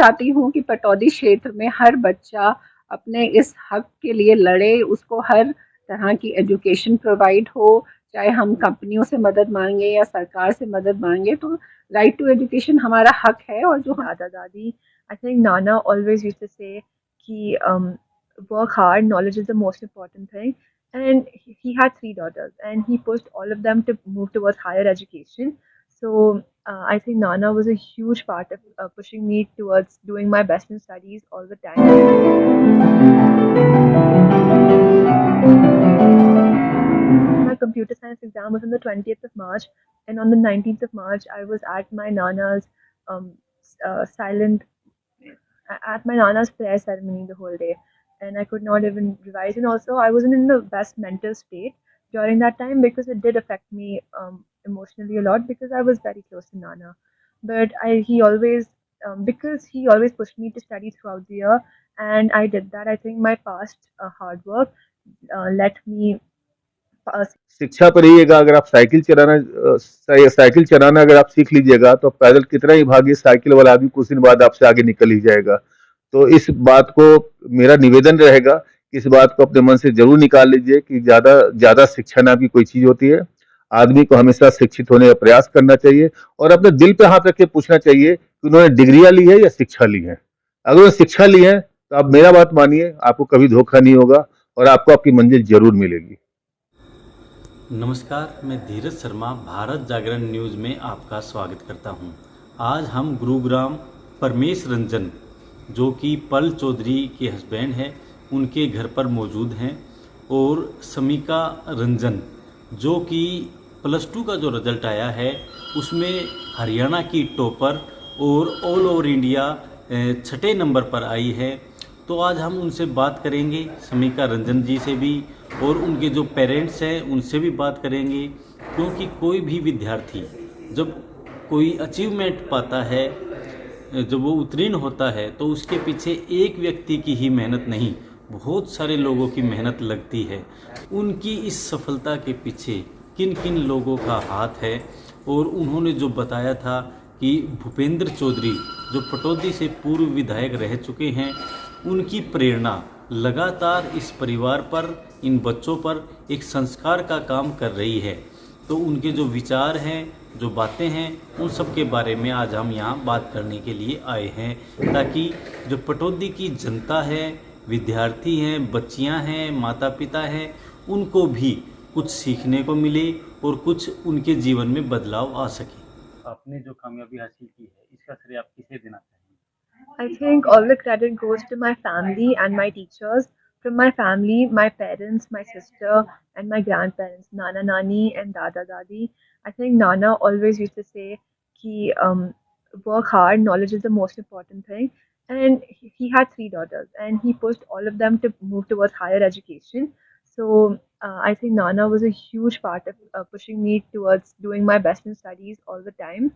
चाहती हूँ कि पटौदी क्षेत्र में हर बच्चा अपने इस हक के लिए लड़े, उसको हर तरह की एजुकेशन प्रोवाइड हो, चाहे हम कंपनियों से मदद मांगे या सरकार से मदद मांगे, तो राइट टू एजुकेशन हमारा हक है। और जो दादा दादी, I think Nana always used to say कि work hard, knowledge is the most important thing. And he had three daughters, and he pushed all of them to move towards higher education. So I think Nana was a huge part of pushing me towards doing my best in studies all the time. My computer science exam was on the 20th of March, and on the 19th of March, I was at my Nana's um, silent at my Nana's prayer ceremony the whole day, and I could not even revise. And also, I wasn't in the best mental state during that time because it did affect me emotionally a lot because I was very close to Nana. But he always, because he always pushed me to study throughout the year, and I did that. I think my past hard work let me pass. शिक्षा पर रहिएगा। अगर आप cycle चलाना अगर आप सीख लीजिएगा तो पैदल कितना ही भागी, साइकिल वाला आदमी कुछ दिन बाद आपसे आगे निकल ही जाएगा। तो इस बात को मेरा निवेदन रहेगा कि इस बात को अपने मन से जरूर निकाल लीजिए कि ज्यादा ज्यादा शिक्षा नाम की कोई चीज होती है। आदमी को हमेशा शिक्षित होने का प्रयास करना चाहिए और अपने दिल पे हाथ रख के पूछना चाहिए कि उन्होंने डिग्रियां ली है या शिक्षा ली है। अगर वो शिक्षा ली है तो आप मेरा बात मानिए, आपको कभी धोखा नहीं होगा और आपको आपकी मंजिल जरूर मिलेगी। नमस्कार, मैं धीरज शर्मा भारत जागरण न्यूज़ में आपका स्वागत करता हूं। आज हम गुरुग्राम परमेश रंजन, जो कि पल चौधरी के हस्बैंड हैं, उनके घर पर मौजूद हैं, और समीका रंजन, जो कि +2 का जो रिज़ल्ट आया है उसमें हरियाणा की टॉपर और ऑल ओवर इंडिया 6ठे नंबर पर आई है। तो आज हम उनसे बात करेंगे, समीका रंजन जी से भी, और उनके जो पेरेंट्स हैं उनसे भी बात करेंगे। क्योंकि कोई भी विद्यार्थी जब कोई अचीवमेंट पाता है, जब वो उत्तीर्ण होता है, तो उसके पीछे एक व्यक्ति की ही मेहनत नहीं, बहुत सारे लोगों की मेहनत लगती है। उनकी इस सफलता के पीछे किन किन लोगों का हाथ है, और उन्होंने जो बताया था कि भूपेंद्र चौधरी, जो पटौदी से पूर्व विधायक रह चुके हैं, उनकी प्रेरणा लगातार इस परिवार पर, इन बच्चों पर एक संस्कार का काम कर रही है। तो उनके जो विचार हैं, जो बातें हैं, उन सब के बारे में आज हम यहाँ बात करने के लिए आए हैं, ताकि जो पटौदी की जनता है, विद्यार्थी हैं, बच्चियाँ हैं, माता पिता हैं, उनको भी कुछ सीखने को मिले और कुछ उनके जीवन में बदलाव आ सके। आपने जो कामयाबी हासिल की है, इसका श्रेय आप किसे देना चाहेंगे? I think all the credit goes to my family and my teachers. From my family, my parents, my sister, and my grandparents, Nana Nani and Dada Dadi. I think Nana always used to say, "Ki work hard. Knowledge is the most important thing." And he had three daughters, and he pushed all of them to move towards higher education. So I think Nana was a huge part of pushing me towards doing my best in studies all the time.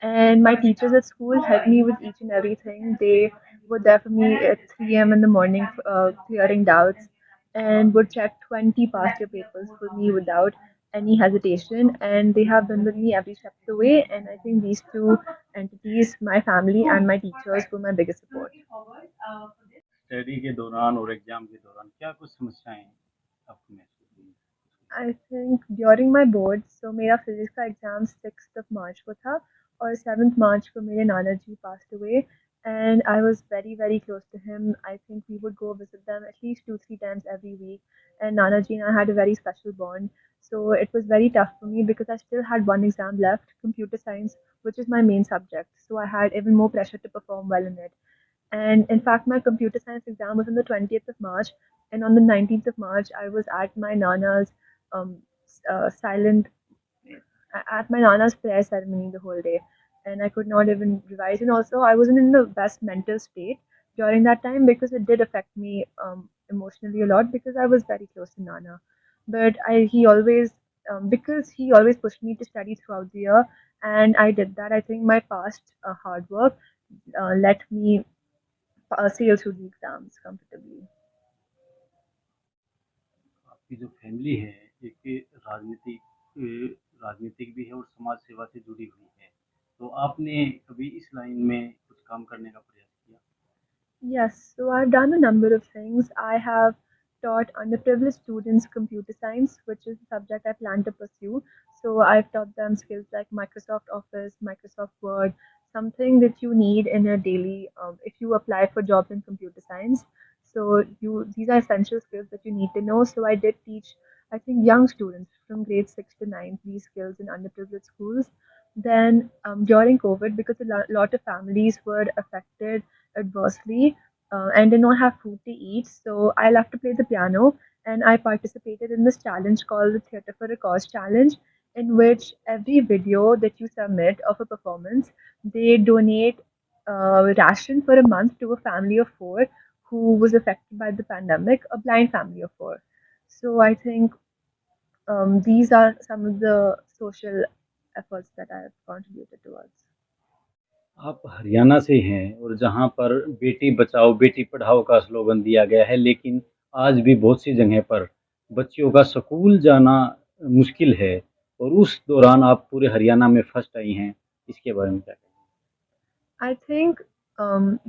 And my teachers at school helped me with each and everything. They were there for me at 3 a.m. in the morning, clearing doubts, and would check 20 past year papers for me without any hesitation. And they have been with me every step of the way. And I think these two entities, my family and my teachers, were my biggest support. Study के दौरान और exam के दौरान क्या कुछ समस्याएं आपको महसूस हुई? I think during my boards, so मेरा फिजिक्स का एग्जाम 6th of March को था, और 7th March को मेरे नाना जी passed away, and I was very very close to him. I think we would go visit them at least 2 3 times every week, and Nana ji and I had a very special bond. So it was very tough for me because I still had one exam left, computer science, which is my main subject. So I had even more pressure to perform well in it. And in fact, my computer science exam was on the 20th of March, and on the 19th of March, I was um, silent at my Nana's prayer ceremony the whole day, and I could not even revise. And also, I wasn't in the best mental state during that time because it did affect me emotionally a lot because I was very close to Nana. But he always, because he always pushed me to study throughout the year, and I did that. I think my past hard work let me sail through the exams comfortably. आपकी जो family है, एक राजनीतिक भी है और समाज सेवा से जुड़ी हुई है। तो आपने कभी इस लाइन में कुछ काम करने का प्रयास Yes, so I've done a number of things. I have taught underprivileged students computer science, which is the subject I plan to pursue. So I've taught them skills like Microsoft Office, Microsoft Word, something that you need in a daily if you apply for jobs in computer science. So you these are essential skills that you need to know. So I did teach, I think, young students from grade 6 to 9 these skills in underprivileged schools. Then during COVID, because a lot of families were affected adversely and did not have food to eat. So I love to play the piano, and I participated in this challenge called the Theatre for a Cause challenge, in which every video that you submit of a performance, they donate ration for a month to a family of four who was affected by the pandemic, a blind family of four. So I think these are some of the social efforts that I have contributed towards. आप हरियाणा से हैं और जहाँ पर बेटी बचाओ बेटी पढ़ाओ का slogan दिया गया है, लेकिन आज भी बहुत सी जगह पर बच्चियों का स्कूल जाना मुश्किल है और उस दौरान आप पूरे हरियाणा में फर्स्ट आई हैं। इसके बारे में क्या कहेंगे? I think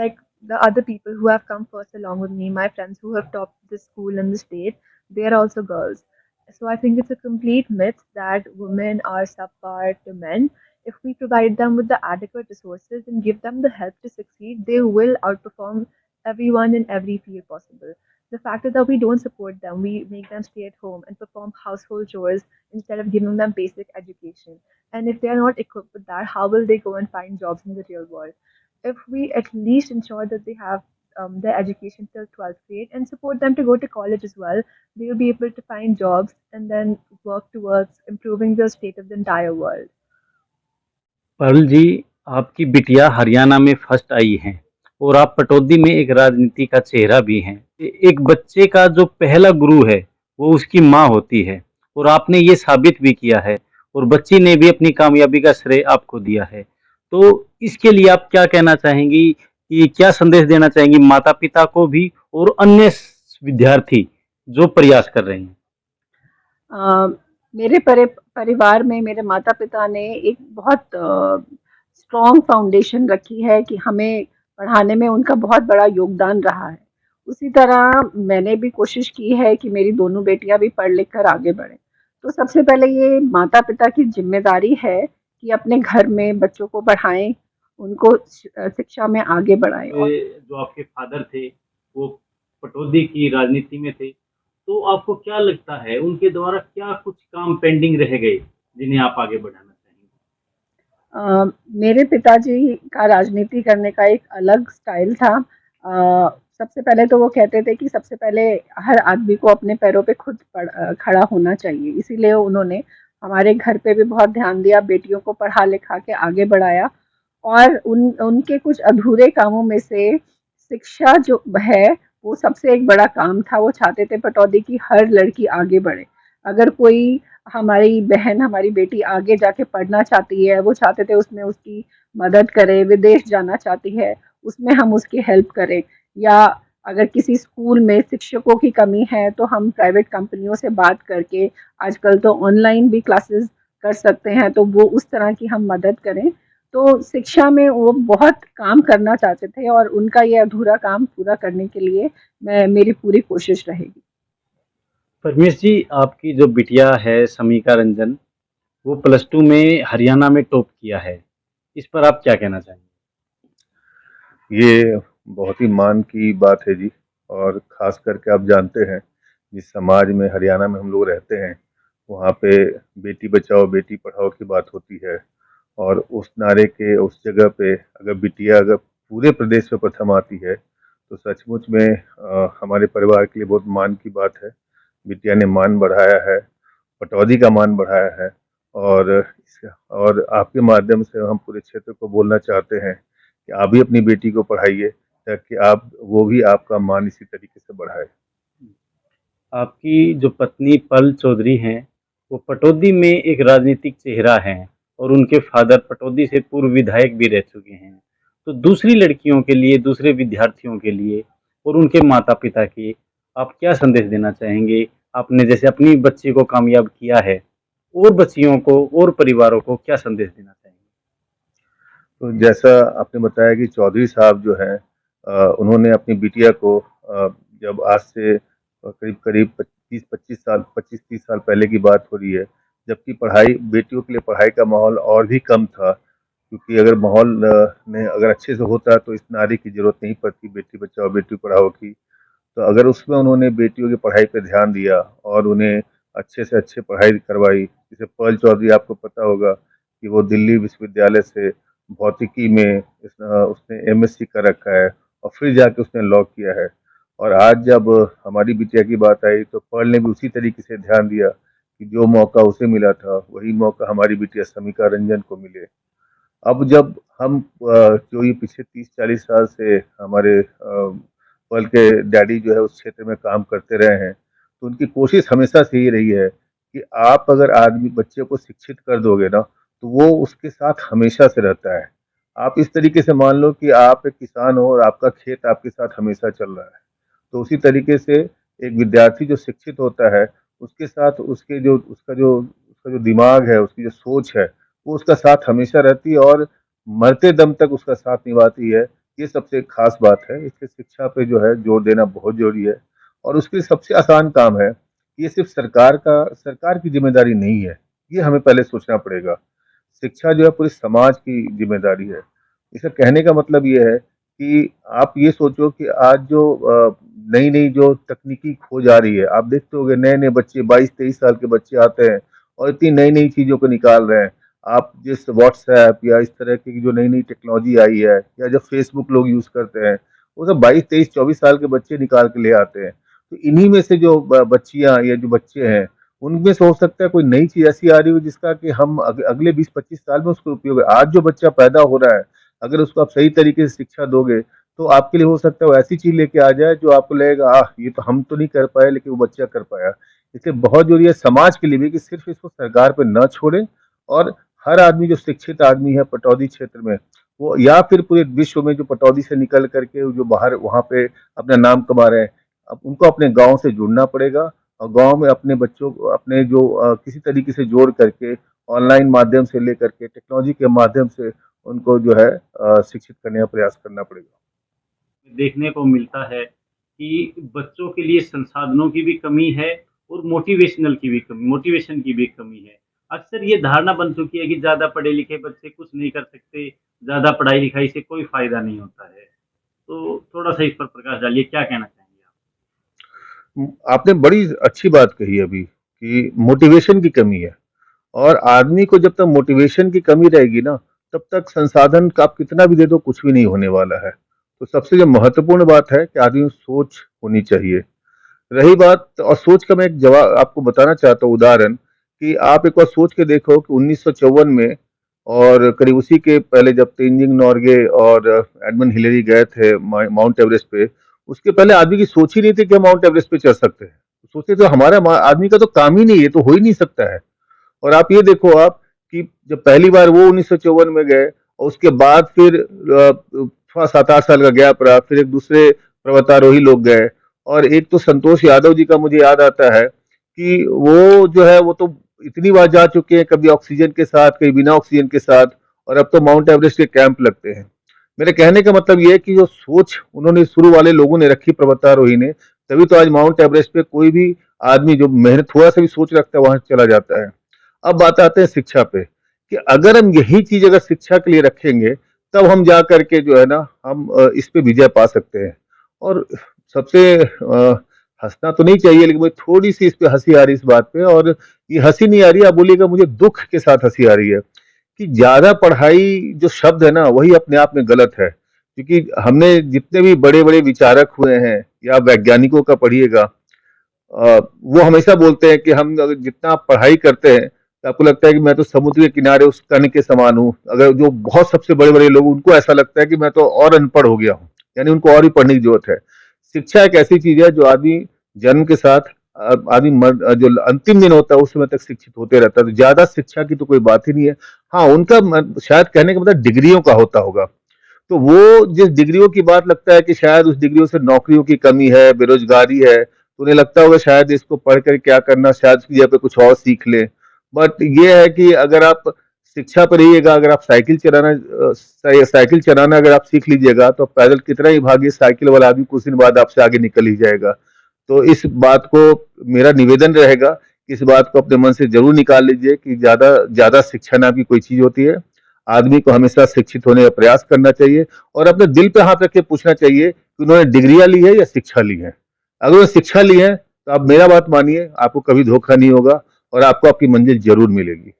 like the other people who have come first along with me, my friends who have topped the school and the state, they are also girls. So I think it's a complete myth that women are subpar to men. If we provide them with the adequate resources and give them the help to succeed, they will outperform everyone in every field possible. The fact is that we don't support them, we make them stay at home and perform household chores instead of giving them basic education. And if they are not equipped with that, how will they go and find jobs in the real world? If we at least ensure that they have their education till 12th grade and support them to go to college as well, they will be able to find jobs and then work towards improving the state of the entire world. Pearl ji, आपकी बिटिया हरियाणा में first आई हैं और आप पटौदी में एक राजनीति का चेहरा भी हैं। एक बच्चे का जो पहला गुरु है वो उसकी माँ होती है और आपने ये साबित भी किया है और बच्ची ने भी अपनी कामयाबी का श्रेय आपको दिया है। तो इसके लिए आप क्या कहना चाहेंगी कि क्या संदेश देना चाहेंगी माता पिता को भी और अन्य विद्यार्थी जो प्रयास कर रहे हैं? अ, मेरे परिवार में मेरे माता-पिता ने एक बहुत स्ट्रॉन्ग फाउंडेशन रखी है कि हमें पढ़ाने में उनका बहुत बड़ा योगदान रहा है। उसी तरह मैंने भी कोशिश की है कि मेरी दोनों बेटियाँ भी पढ़ लिख कर आगे बढ़ें। तो सबसे पहले ये माता-पिता की ज़िम्मेदारी है कि अपने घर में बच्चों को पढ़ाएँ, उनको शिक्षा में आगे बढ़ाएँ और जो आपके फादर थे वो पटौदी की राजनीति में थे, तो आपको क्या लगता है उनके द्वारा क्या कुछ काम पेंडिंग रह गए जिन्हें आप आगे बढ़ाना चाहेंगे? मेरे पिताजी का राजनीति करने का एक अलग स्टाइल था। सबसे पहले तो वो कहते थे कि सबसे पहले हर आदमी को अपने पैरों पे खुद खड़ा होना चाहिए। इसीलिए उन्होंने हमारे घर पे भी बहुत ध्यान दिया, बेटियों को पढ़ा लिखा के आगे बढ़ाया और उनके कुछ अधूरे कामों में से शिक्षा जो है, वो सबसे एक बड़ा काम था। वो चाहते थे पटौदी की हर लड़की आगे बढ़े। अगर कोई हमारी बहन, हमारी बेटी आगे जाके पढ़ना चाहती है, वो चाहते थे उसमें उसकी मदद करें, विदेश जाना चाहती है, उसमें हम उसकी हेल्प करें या अगर किसी स्कूल में शिक्षकों की कमी है, तो हम प्राइवेट कंपनियों से बात करके आजकल तो ऑनलाइन भी क्लासेस कर सकते हैं, तो वो उस तरह की हम मदद करें। तो शिक्षा में वो बहुत काम करना चाहते थे और उनका ये अधूरा काम पूरा करने के लिए मेरी पूरी कोशिश रहेगी। परमेश जी, आपकी जो बिटिया है समीका रंजन, वो +2 में हरियाणा में टॉप किया है। इस पर आप क्या कहना चाहेंगे? ये बहुत ही मान की बात है जी। और ख़ास करके आप जानते हैं, जिस समाज में हरियाणा में हम लोग रहते हैं, वहाँ पे बेटी बचाओ बेटी पढ़ाओ की बात होती है। और उस नारे के उस जगह पे अगर बिटिया अगर पूरे प्रदेश में प्रथम आती है, तो सचमुच में हमारे परिवार के लिए बहुत मान की बात है। बिटिया ने मान बढ़ाया है, पटौदी का मान बढ़ाया है। और आपके माध्यम से हम पूरे क्षेत्र को बोलना चाहते हैं कि आप भी अपनी बेटी को पढ़ाइए, ताकि वो भी आपका मान इसी तरीके से बढ़ाए। आपकी जो पत्नी पल चौधरी हैं, वो पटौदी में एक राजनीतिक चेहरा हैं और उनके फादर पटौदी से पूर्व विधायक भी रह चुके हैं। तो दूसरी लड़कियों के लिए, दूसरे विद्यार्थियों के लिए और उनके माता-पिता के आप क्या संदेश देना चाहेंगे? आपने जैसे अपनी बच्ची को कामयाब किया है, और बच्चियों को और परिवारों को क्या संदेश देना चाहेंगे? तो जैसा आपने बताया कि चौधरी साहब जो हैं, उन्होंने अपनी बिटिया को जब आज से करीब करीब 25-30 साल पहले की बात हो रही है, जबकि पढ़ाई बेटियों के लिए पढ़ाई का माहौल और भी कम था, क्योंकि अगर माहौल ने अगर अच्छे से होता तो इस नारे की जरूरत नहीं पड़ती बेटी बचाओ बेटी पढ़ाओ की। तो अगर उसमें उन्होंने बेटियों की पढ़ाई पे ध्यान दिया और उन्हें अच्छे से अच्छे पढ़ाई करवाई, जैसे पर्ल चौधरी आपको पता होगा कि वो दिल्ली विश्वविद्यालय से भौतिकी में उसने एमएससी कर रखा है और फिर जाके उसने लॉ किया है। और आज जब हमारी बिटिया की बात आई तो पर्ल ने भी उसी तरीके से ध्यान दिया कि जो मौका उसे मिला था वही मौका हमारी बिटिया समिका रंजन को मिले। अब जब हम जो ये पिछले 30-40 साल से हमारे पर्ल के डैडी जो है उस क्षेत्र में काम करते रहे हैं, तो उनकी कोशिश हमेशा से ये रही है कि आप अगर आदमी बच्चे को शिक्षित कर दोगे ना, तो वो उसके साथ हमेशा से रहता है। आप इस तरीके से मान लो कि आप एक किसान हो और आपका खेत आपके साथ हमेशा चल रहा है। तो उसी तरीके से एक विद्यार्थी जो शिक्षित होता है, उसके साथ उसका जो दिमाग है, उसकी जो सोच है, वो उसका साथ हमेशा रहती है और मरते दम तक उसका साथ निभाती है। ये सबसे खास बात है। इसलिए शिक्षा पे जो है जोर देना बहुत ज़रूरी है और उसके लिए सबसे आसान काम है, ये सिर्फ़ सरकार की ज़िम्मेदारी नहीं है, ये हमें पहले सोचना पड़ेगा। शिक्षा जो है पूरे समाज की ज़िम्मेदारी है। इसका कहने का मतलब ये है कि आप ये सोचो कि आज जो नई-नई जो तकनीकी खोज आ रही है, आप देखते होंगे नए-नए बच्चे 22-23 साल के बच्चे आते हैं और इतनी नई-नई चीज़ों को निकाल रहे हैं। आप जिस व्हाट्सऐप या इस तरह की जो नई-नई टेक्नोलॉजी आई है या जो फेसबुक लोग यूज़ करते हैं, वो सब 22, 23, 24 साल के बच्चे निकाल के ले आते हैं। तो इन्हीं में से जो बच्चियाँ या जो बच्चे हैं, उनमें से हो सकता है कोई नई चीज़ ऐसी आ रही हो जिसका कि हम अगले 20-25 साल में उसको उपयोग है। आज जो बच्चा पैदा हो रहा है, अगर उसको आप सही तरीके से शिक्षा दोगे, तो आपके लिए हो सकता है वो ऐसी चीज़ लेके आ जाए जो आपको लगेगा ये तो हम तो नहीं कर पाए लेकिन वो बच्चा कर पाया। इसलिए बहुत ज़रूरी है समाज के लिए भी कि सिर्फ़ इसको सरकार पे ना छोड़ें और हर आदमी जो शिक्षित आदमी है पटौदी क्षेत्र में, वो या फिर पूरे विश्व में जो पटौदी से निकल कर के जो बाहर वहाँ पे अपना नाम कमा रहे हैं, अब उनको अपने गाँव से जुड़ना पड़ेगा और गाँव में अपने बच्चों को अपने जो किसी तरीके से जोड़ करके ऑनलाइन माध्यम से लेकर के टेक्नोलॉजी के माध्यम से उनको जो है शिक्षित करने का प्रयास करना पड़ेगा। देखने को मिलता है कि बच्चों के लिए संसाधनों की भी कमी है और मोटिवेशन की भी कमी है। अक्सर ये धारणा बन चुकी है कि ज़्यादा पढ़े लिखे बच्चे कुछ नहीं कर सकते, ज़्यादा पढ़ाई लिखाई से कोई फ़ायदा नहीं होता है। तो थोड़ा-सा इस पर प्रकाश डालिए, क्या कहना चाहेंगे आप? आपने बड़ी अच्छी बात कही अभी कि मोटिवेशन की कमी है और आदमी को जब तक मोटिवेशन की कमी रहेगी ना, तब तक संसाधन का आप कितना भी दे दो कुछ भी नहीं होने वाला है। तो सबसे जो महत्वपूर्ण बात है कि आदमी में सोच होनी चाहिए। रही बात और सोच का मैं एक जवाब आपको बताना चाहता हूँ उदाहरण कि आप एक बार सोच के देखो कि 1954 में और करीब उसी के पहले जब तेनजिंग नोर्गे और एडमंड हिलेरी गए थे माउंट एवरेस्ट पे, उसके पहले आदमी की सोच ही नहीं थी कि हम माउंट एवरेस्ट पे चढ़ सकते हैं। सोचते तो हमारा आदमी का तो काम ही नहीं है, तो हो ही नहीं सकता है। और आप ये देखो आप कि जब पहली बार वो 1954 में गए और उसके बाद फिर थोड़ा 7-8 साल का गैप रहा, फिर एक दूसरे पर्वतारोही लोग गए और एक तो संतोष यादव जी का मुझे याद आता है कि वो जो है वो तो इतनी बार जा चुके हैं, कभी ऑक्सीजन के साथ, कभी बिना ऑक्सीजन के साथ और अब तो माउंट एवरेस्ट के कैंप लगते हैं। मेरे कहने का मतलब ये है कि जो सोच उन्होंने शुरू वाले लोगों ने रखी पर्वतारोही ने, तभी तो आज माउंट एवरेस्ट पे कोई भी आदमी जो मेहनत थोड़ा सा भी सोच रखता है वहां चला जाता है। अब बात आते हैं शिक्षा पे कि अगर हम यही चीज अगर शिक्षा के लिए रखेंगे तब हम जा करके जो है ना हम इस पे विजय पा सकते हैं। और सबसे हंसना तो नहीं चाहिए लेकिन मुझे थोड़ी सी इस पे हंसी आ रही है इस बात पे और ये हंसी नहीं आ रही आप बोलिएगा मुझे दुख के साथ हंसी आ रही है कि ज्यादा पढ़ाई जो शब्द है ना वही अपने आप में गलत है क्योंकि हमने जितने भी बड़े बड़े विचारक हुए हैं या वैज्ञानिकों का पढ़िएगा वो हमेशा बोलते हैं कि हम अगर जितना आप पढ़ाई करते हैं तो आपको लगता है कि मैं तो समुद्र के किनारे उस कण के समान हूँ। अगर जो बहुत सबसे बड़े बड़े लोग उनको ऐसा लगता है कि मैं तो और अनपढ़ हो गया हूँ, यानी उनको और भी पढ़ने की जरूरत है। शिक्षा एक ऐसी चीज है जो आदमी जन्म के साथ जो अंतिम दिन होता है उस समय तक शिक्षित होते रहता है, तो ज्यादा शिक्षा की तो कोई बात ही नहीं है। हाँ उनका शायद कहने का मतलब डिग्रियों का होता होगा, तो वो जिस डिग्रियों की बात लगता है कि शायद उस डिग्रियों से नौकरियों की कमी है, बेरोजगारी है, तो उन्हें लगता होगा शायद इसको पढ़ कर क्या करना, शायद उसकी जगह पे कुछ और सीख ले। बट ये है कि अगर आप शिक्षा पर रहिएगा। अगर आप साइकिल चलाना अगर आप सीख लीजिएगा तो पैदल कितना ही भागिए, साइकिल वाला आदमी कुछ दिन बाद आपसे आगे निकल ही जाएगा। तो इस बात को मेरा निवेदन रहेगा कि इस बात को अपने मन से जरूर निकाल लीजिए कि ज्यादा ज्यादा शिक्षा नाम की कोई चीज होती है। आदमी को हमेशा शिक्षित होने का प्रयास करना चाहिए और अपने दिल पे हाथ रख के पूछना चाहिए कि उन्होंने डिग्रियां ली है या शिक्षा ली है। अगर उन्होंने शिक्षा ली है तो आप मेरा बात मानिए, आपको कभी धोखा नहीं होगा और आपको आपकी मंजिल जरूर मिलेगी।